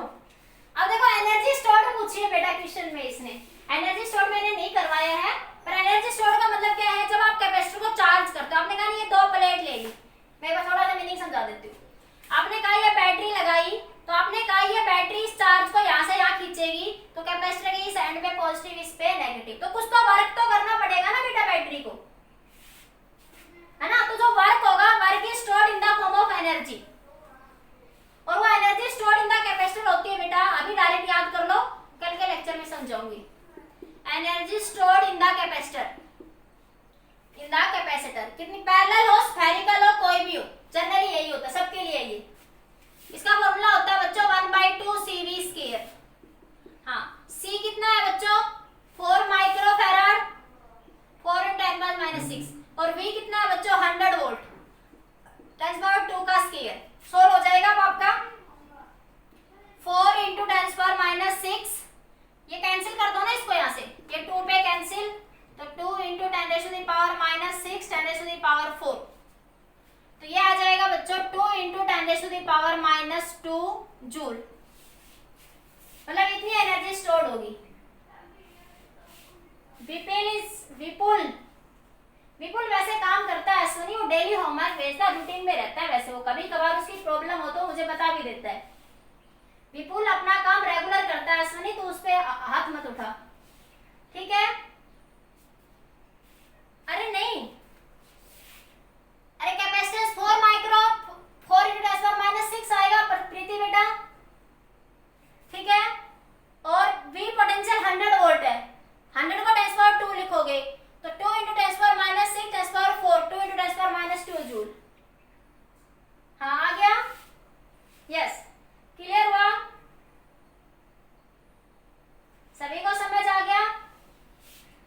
अब देखो एनर्जी स्टोर पूछिए बेटा क्वेश्चन में, इसने एनर्जी स्टोर मैंने नहीं करवाया है, पर एनर्जी स्टोर का मतलब क्या है, जब आप कैपेसिटर को चार्ज करते हो, आपने कहा ये 2 प्लेट ले ली, मैं एक बार थोड़ा सा मीनिंग समझा देती हूँ। आपने कहा ये बैटरी लगाई, तो आपने कहा ये बैटरी इस चार्ज को यहाँ से यहाँ खींचेगी, तो कैपेसिटर के इस एंड पे पॉजिटिव, इस पे नेगेटिव, तो कुछ तो वर्क तो करना पड़ेगा ना बेटा बैटरी को, है ना। तो जो वर्क होगा, work is stored in the form of energy, और वो energy stored in the capacitor होती है बेटा, अभी डायरेक्ट याद कर लो, कल के लेक्चर में समझाऊंगी। Energy stored in the capacitor, in the capacitor, कितनी पैरेलल हो, स्फेरिकल हो, कोई भी हो, जनरली यही होता है सबके लिए ये। इसका फॉर्मूला होता है बच्चों 1/2 CV²। हाँ, C कितना है बच्चों, 4 माइक्रो फैराड, 4 × 10⁻⁻6, और V कितना है बच्चों 100 वोल्ट, 10⁻2 का स्क्वायर, सोल्व हो जाएगा अब आपका 4 × 10⁻⁻6, ये कैंसिल कर दो ना इसको यहाँ से, ये 2 पे कैंसिल, तो 2 × 10⁻⁻6 10⁻4, तो ये आ जाएगा बच्चों 2 × 10⁻2 जूल, मतलब इतनी एनर्जी स्टोर्ड होगी। विपुल वैसे काम करता है अश्विनी, वो डेली होमवर्क भेजता, रूटीन में रहता है, वैसे वो कभी कभार उसकी प्रॉब्लम हो तो मुझे बता भी देता है। विपुल अपना काम रेगुलर करता है अश्विनी, तो उस पे हाथ मत उठा, ठीक है। अरे नहीं, अरे कैपेसिटेंस 4 माइक्रो, 4 × 10⁻6 आएगा प्रीति बेटा, ठीक है। और V पोटेंशियल 100 वोल्ट है, 100 को 10⁻2 लिखोगे तो 2 × 10⁻6 10⁻4, 2 × 10⁻2 जूल। हाँ आ गया, यस क्लियर हुआ, सभी को समझ आ गया?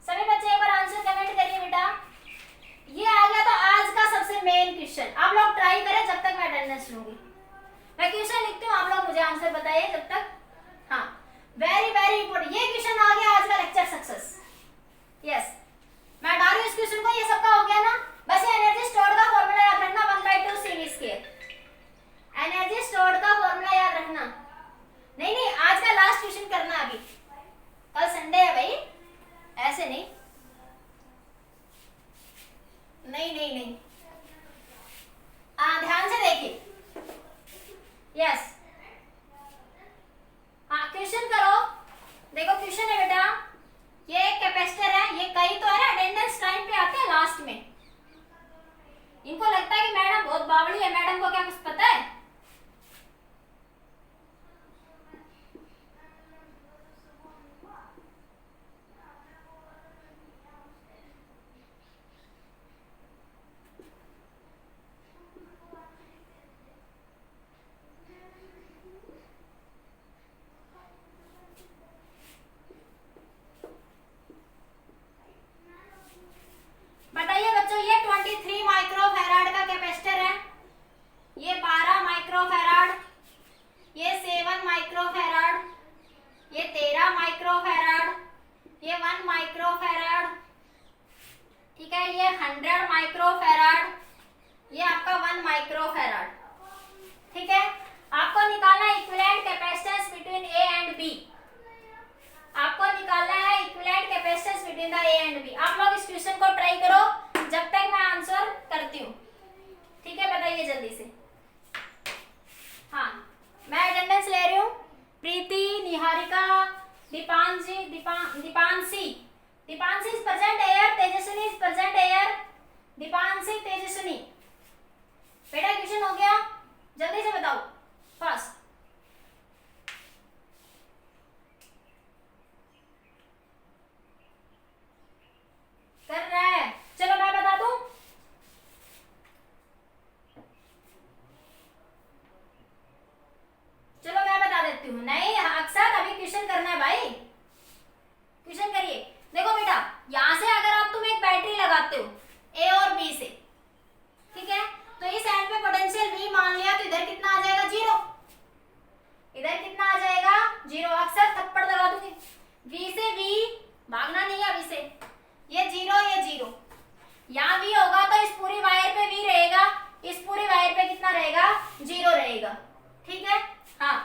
सभी बच्चे एक बार आंसर कमेंट करिए बेटा। ये आ गया तो आज का सबसे मेन क्वेश्चन, आप लोग ट्राई करें जब तक मैं अटेंडेंस लूंगी। लूंगी। मैं क्वेश्चन लिखती हूँ, आप लोग मुझे आंसर बताइए जब तक। हाँ, वेरी वेरी इंपॉर्टेंट ये क्वेश्चन आ गया आज का लेक्चर सक्सेस। यस, मैं डाल रही हूँ इस क्वेश्चन को, ये सबका हो गया ना। बस ये एनर्जी स्टोर्ड का फॉर्मूला याद रखना, 1/2 CV स्क्वायर। एनर्जी स्टोर्ड का फॉर्मूला याद रखना। नहीं नहीं, आज का लास्ट क्वेश्चन करना अभी, कल संडे है भाई, ऐसे नहीं नहीं नहीं नहीं। ध्यान से देखिए। यस, हाँ क्वेश्चन करो। देखो क्वेश्चन है बेटा, ये एक कैपेसिटर है, ये कई तो है ना अटेंडेंस टाइम पे आते हैं लास्ट में। इनको लगता है कि मैडम बहुत बावड़ी है, मैडम को क्या कुछ पता है। बताइए बच्चों, ये 23 माइक्रोफैराड का कैपेसिटर है, ये 12 माइक्रोफैराड, ये 7 माइक्रोफैराड, ये 13 माइक्रोफैराड, ये 1 माइक्रोफैराड, ठीक है, ये 100 माइक्रोफैराड, ये आपका 1 माइक्रोफैराड। ठीक है, आपको निकालना equivalent capacitance between A and B. आपको निकालना है equivalent capacitance between the A and B. आप लोग इस क्वेश्चन को ट्राई करो जब तक मैं आंसर करती हूँ। ठीक है, बताइए जल्दी से। हाँ, मैं अटेंडेंस ले रही हूँ। Preeti, Niharika, Deepanshi is present here, Tejaswini is present here, Deepanshi, Tejaswini. बेटा क्वेश्चन हो गया, जल्दी से बताओ फास्ट। कर रहा है, चलो मैं बता दूं। चलो मैं बता देती हूँ। नहीं अक्सर अभी क्वेश्चन करना है भाई, क्वेश्चन करिए। देखो बेटा, यहां से अगर आप तुम एक बैटरी लगाते हो ए और बी से, ठीक है, तो इस एंड पे पोटेंशियल V मान लिया, तो इधर कितना आ जाएगा 0। इधर कितना आ जाएगा 0। अक्सर थप्पड़ लगा दूंगी। V से V भागना नहीं है, अभी से ये 0, ये 0। यहाँ V होगा तो इस पूरी वायर पे V रहेगा, इस पूरी वायर पे कितना रहेगा 0 रहेगा। ठीक है, हाँ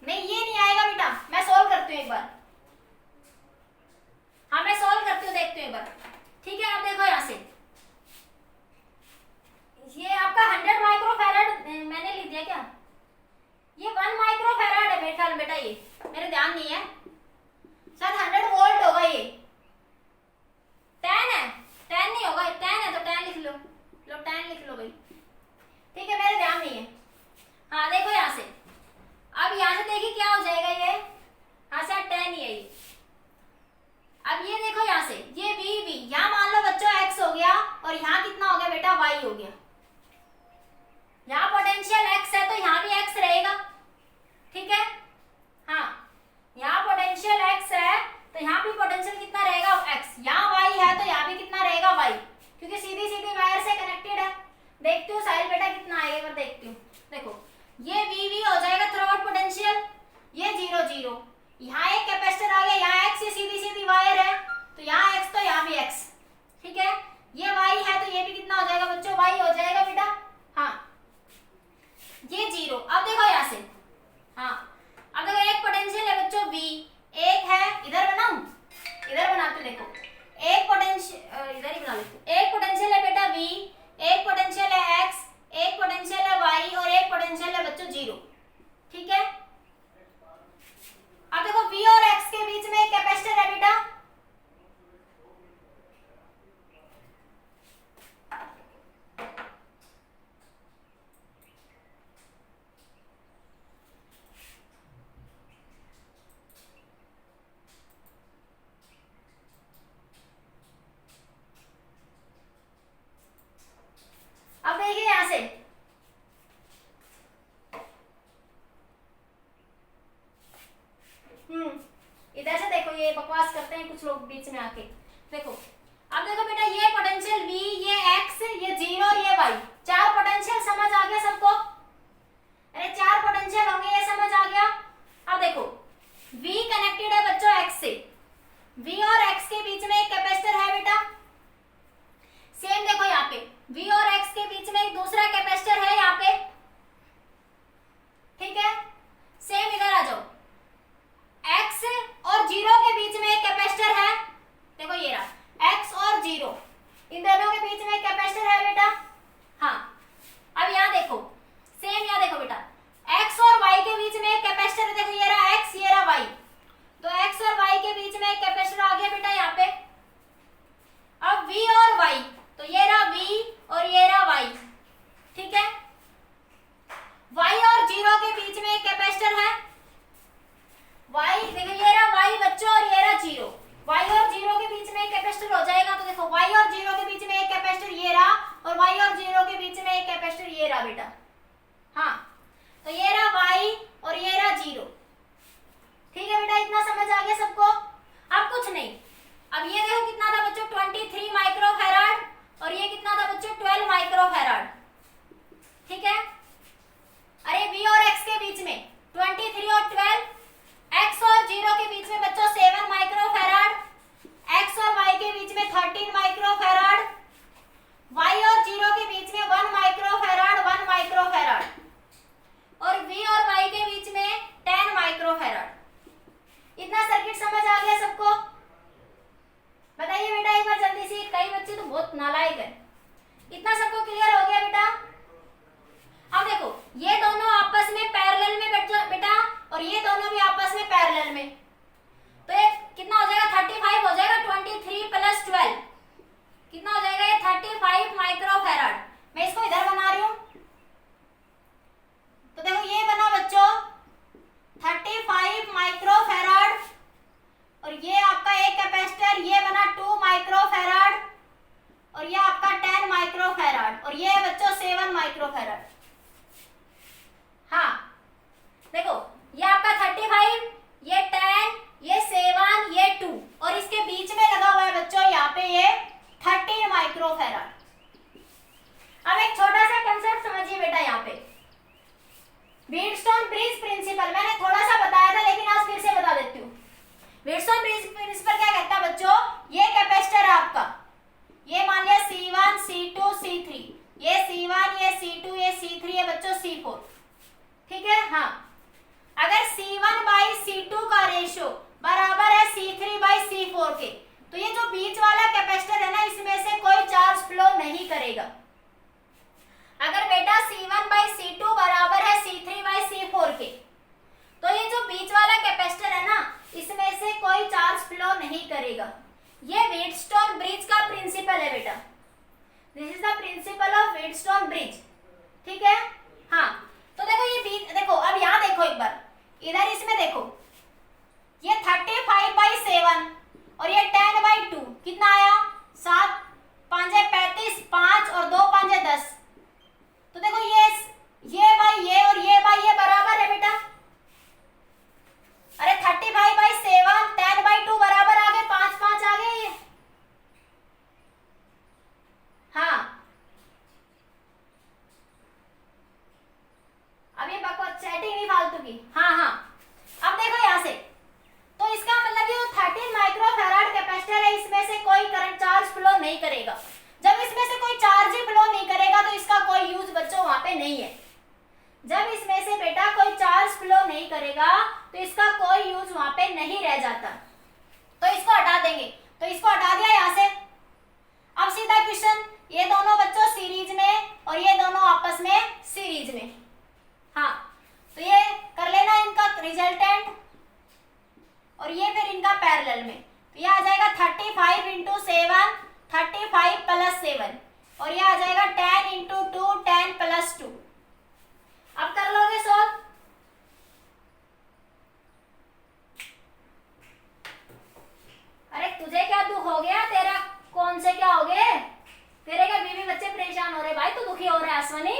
नहीं ये नहीं आएगा बेटा, मैं सोल्व करती हूँ एक बार। हाँ मैं सोल्व करती हूँ, देखती हूँ एक बार। ठीक है, अब देखो यहाँ से ये आपका 100 माइक्रोफैराड मैंने लिख दिया क्या? ये 1 माइक्रोफैराड है मेरे ख्याल बेटा, ये मेरे ध्यान नहीं है, शायद 100 वोल्ट होगा। ये 10 है, 10 नहीं होगा, 10 है तो 10 लिख लो, 10 लिख लो भाई। ठीक है, मेरे ध्यान नहीं है। हाँ देखो यहाँ से, अब यहाँ से देखिए क्या हो जाएगा, ये हाँ शायद 10 ही है ये। अब ये देखो यहाँ से, ये V यहाँ मान लो बच्चों x हो गया, और यहाँ कितना हो गया बेटा y हो गया। यहाँ पोटेंशियल x है तो यहाँ भी x रहेगा। ठीक है, हाँ यहाँ पोटेंशियल x है तो यहाँ भी पोटेंशियल कितना रहेगा x। यहाँ y है तो यहाँ भी कितना रहेगा y, क्योंकि सीधी सीधी वायर से कनेक्टेड है। देखती हूँ साहिल बेटा कितना आएगा, मैं देखती हूँ। देखो ये V हो जाएगा थ्रू आउट पोटेंशियल, ये 0 0। यहाँ एक कैपेसिटर आ गया, यहाँ x, ये सीधी सीधी वायर है तो यहाँ x तो यहाँ भी x। ठीक है, ये y है तो ये भी कितना हो जाएगा बच्चों y हो जाएगा बेटा। हाँ ये 0। अब देखो यहाँ से, हाँ अब देखो एक पोटेंशियल है बच्चों V, एक है इधर बनाऊं, इधर बनाते देखो, एक पोटेंशियल इधर ही बना लेते। एक पोटेंशियल है बेटा V, एक पोटेंशियल है x, एक पोटेंशियल है y और एक पोटेंशियल है बच्चों 0। ठीक है, अब देखो V और x के बीच में एक कैपेसिटर है बेटा। अब देखिए यहां से, इधर से देखो, ये बकवास करते हैं कुछ लोग बीच में आके। देखो अब देखो बेटा, ये पोटेंशियल V, ये x, ये 0, ये y, चार पोटेंशियल समझ आ गया सबको। माइक्रोफैराड। मैं इसको इधर बना रही हूं, तो देखो ये बना बच्चों 35 माइक्रोफैराड, और ये आपका एक कैपेसिटर ये बना 2 माइक्रोफैराड, और ये आपका 10 माइक्रोफैराड, और ये है बच्चों 7 माइक्रोफैराड। हाँ देखो ये आपका 35, ये 10, ये 7, ये 2, और इसके बीच में लगा हुआ है बच्चों यहाँ पे ये 13 माइक्रोफैराड। अब एक छोटा सा कंसेप्ट समझिए बेटा, यहाँ पे व्हीटस्टोन ब्रिज प्रिंसिपल मैंने थोड़ा सा बताया था, लेकिन आज फिर से बता देती हूँ। व्हीटस्टोन ब्रिज प्रिंसिपल क्या कहता है बच्चों, ये कैपेसिटर है आपका, ये मान लिया C1, C2, C3, ये C1, ये C2, ये C3, ये बच्चों C4, ठीक है। हाँ अगर C1/C2 का रेशियो बराबर है C3/C4 के, तो ये जो बीच वाला कैपेसिटर है ना, इसमें से कोई चार्ज फ्लो नहीं करेगा। अगर बेटा C1/C2 बराबर है C3/C4 के, तो ये जो बीच वाला कैपेसिटर है ना, इसमें से कोई चार्ज फ्लो नहीं करेगा। ये व्हीटस्टोन ब्रिज का प्रिंसिपल है बेटा, this is the principle of Wheatstone bridge, ठीक है। हाँ तो देखो ये बीच, देखो अब यहाँ देखो एक बार, इधर इसमें देखो ये 35/7 और ये 10/2 कितना आया 7, 5 35, 5 और 2 5 10, तो देखो ये बाई ये और ये बाई ये बराबर है बेटा। अरे 35/7 10/2 बराबर आ गए, 5 5 आ गए ये। हाँ अब ये बकवास चैटिंग नहीं फालतू की। हाँ हाँ अब देखो यहाँ से, तो इसका मतलब ये 13 माइक्रोफैराड कैपेसिटर है, इसमें से कोई करंट चार्ज फ्लो नहीं करेगा। जब इसमें से कोई चार्ज ही फ्लो नहीं करेगा तो इसका कोई यूज बच्चों वहां पे नहीं है। जब इसमें से बेटा कोई चार्ज फ्लो नहीं करेगा तो इसका कोई यूज वहां पे नहीं रह जाता, तो इसको हटा देंगे। तो इसको हटा दिया यहाँ से। अब सीधा क्वेश्चन, ये दोनों बच्चों सीरीज में और ये दोनों आपस में सीरीज में। हाँ तो ये कर लेना इनका रिजल्टेंट, और ये फिर इनका पैरेलल में, तो ये आ जाएगा 35 × 7 35 + 7, और ये आ जाएगा 10 × 2 10 + 2। अब कर लोगे सोल्व। अरे तुझे क्या दुख हो गया, तेरा कौन से क्या हो गए, तेरे क्या बीवी बच्चे परेशान हो रहे भाई, तू दुखी हो रहा है अश्वनी,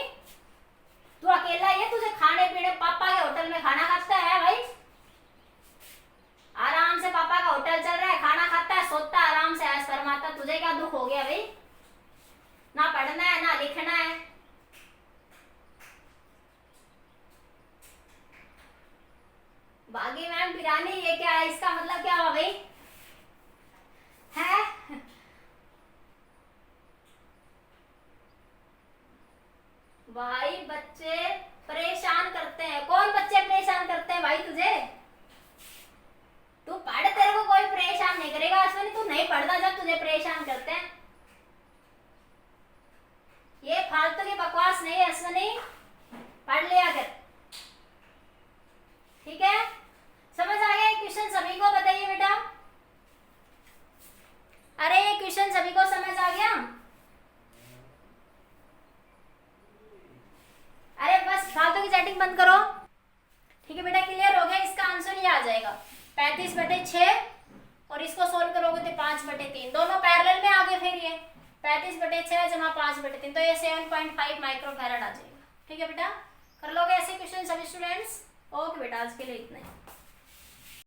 तू अकेला ही है, तुझे खाने पीने पापा के होटल में खाना खाता है भाई, आराम से पापा का होटल चल रहा है, खाना खाता है, सोता है, आराम से ऐश फरमाता, तुझे क्या दुख हो गया भाई, ना पढ़ना है ना लिखना है। बागी मैम पिरानी, ये क्या है, इसका मतलब क्या हुआ भाई है? भाई बच्चे परेशान करते हैं, कौन बच्चे परेशान करते हैं भाई तुझे? तू पढ़, तेरे को कोई परेशान नहीं करेगा अश्विनी, तू नहीं पढ़ता जब तुझे परेशान करते हैं। ये फालतू की बकवास नहीं है अश्विनी, पढ़ लिया कर, ठीक है। समझ आ गया क्वेश्चन सभी को, बताइए बेटा। अरे ये क्वेश्चन सभी को समझ आ गया? अरे बस फालतू की चैटिंग बंद करो, ठीक है बेटा। क्लियर हो गया, इसका आंसर ये आ जाएगा 35/6, और इसको सोल्व करोगे तो 5/3, दोनों पैरेलल में आ गए। फिर ये 35/6 = 5/3, तो ये 7.5 माइक्रोफैराड आ जाएगा, ठीक है बेटा। कर लोगे ऐसे क्वेश्चन सभी स्टूडेंट्स? ओके बेटा, आज के लिए इतना ही।